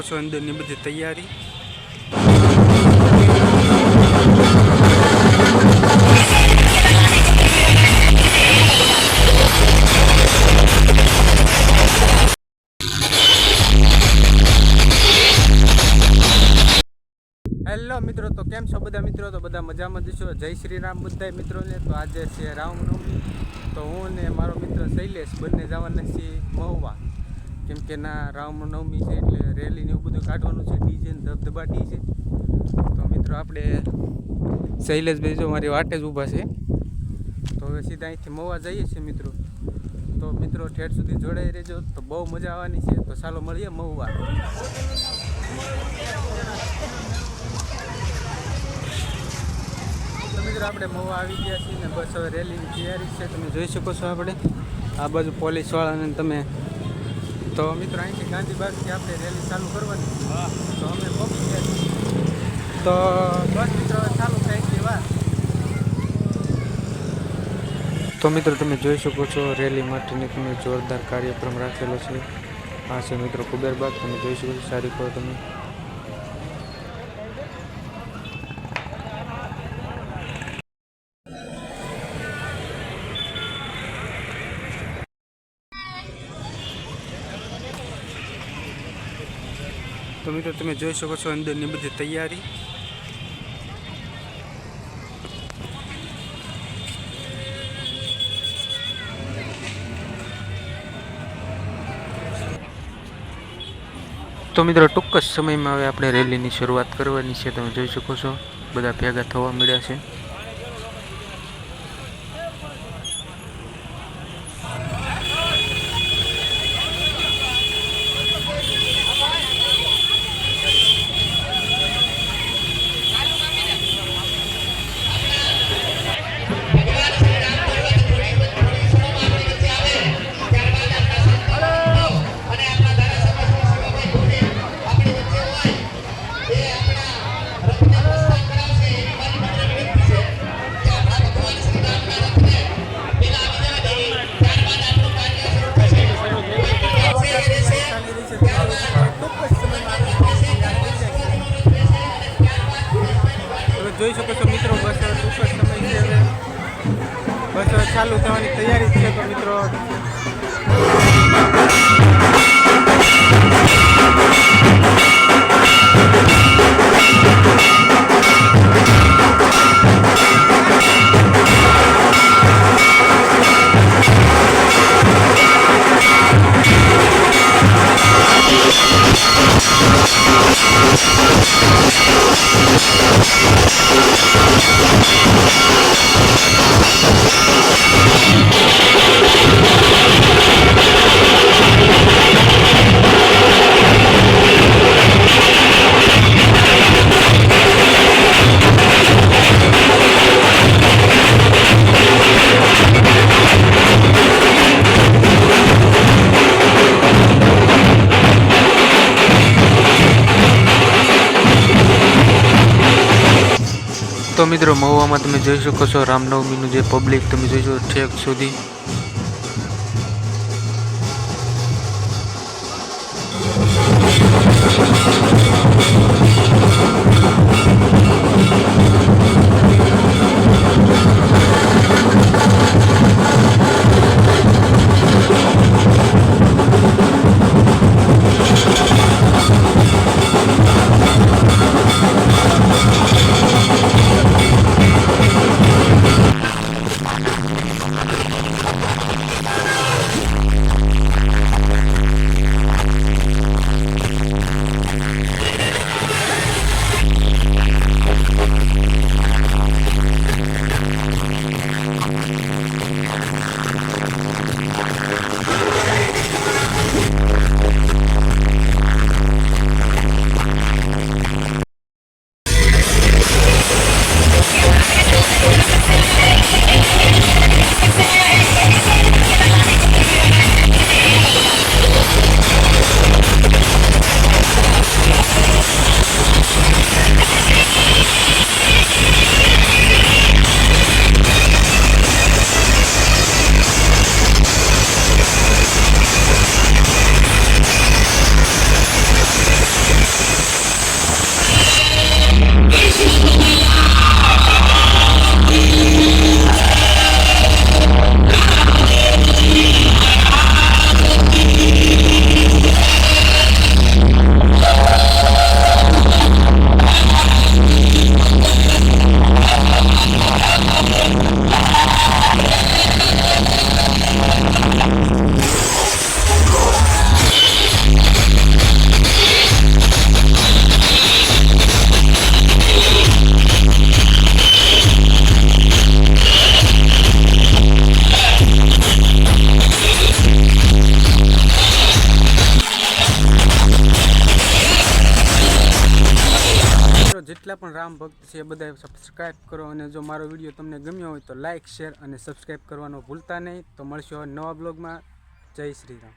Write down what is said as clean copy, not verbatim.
છો અંદરની બધી તૈયારી। હેલો મિત્રો, તો કેમ છો બધા મિત્રો? તો બધા મજામાં જશો। જય શ્રી રામ બધાય મિત્રોને। તો આજે છે રામનવમી, તો હું ને મારો મિત્ર શૈલેષ બંને જવાના છીએ મહુવા, કેમ કે ના રામનવમી છે એટલે રેલી ને એવું બધું કાઢવાનું છે, ડીજે ને ધબધબાટી છે। તો મિત્રો આપણે શૈલેષભાઈ જો મારી વાટે જ ઊભા છે, તો હવે સીધા અહીંથી મહુવા જઈએ છીએ મિત્રો। તો મિત્રો ઠેઠ સુધી જોડાઈ રહેજો, તો બહુ મજા આવવાની છે। તો ચાલો મળીએ મહુવા। મિત્રો આપણે મહુવા આવી ગયા છીએ ને બસ હવે રેલીની તૈયારી છે, તમે જોઈ શકો છો। આપણે આ બાજુ પોલીસવાળાને તમે, તો મિત્રો અહીંથી ગાંધીબાગથી આપણે રેલી ચાલુ કરવાની, તો અમે પહોંચી ગયા છીએ। તો બસ મિત્રો ચાલુ થાય છે વાત। તો મિત્રો તમે જોઈ શકો છો રેલી માટેની તમે જોરદાર કાર્યક્રમ રાખેલો છે। આ છે મિત્રો કુબેરબાગ, તમે જોઈ શકો છો સારી કહો તમે। તો મિત્રો તમે જોઈ શકો છો અંદરની બધી તૈયારી। તો મિત્રો ટૂંક જ સમયમાં હવે આપણે રેલીની શરૂઆત કરવાની છે, તમે જોઈ શકો છો બધા ભેગા થવા મળ્યા છે। જોઈ શકો છો મિત્રો બસ ટૂંક જ સમય છે, હવે બસ ચાલુ થવાની તૈયારી છે। તો મિત્રો તો મિત્રો મહુવામાં તમે જોઈ શકો છો રામનવમીનું જે પબ્લિક તમે જોઈ શકો ઠેક સુધી। જેટલા પણ રામ ભક્ત છે એ બધા સબસ્ક્રાઈબ કરો, અને જો મારો વિડીયો તમને ગમ્યો હોય તો લાઇક, શેર અને સબસ્ક્રાઈબ કરવાનું ભૂલતા નહીં. તો મળશું હવે નવા બ્લોગમાં. જય શ્રી રામ.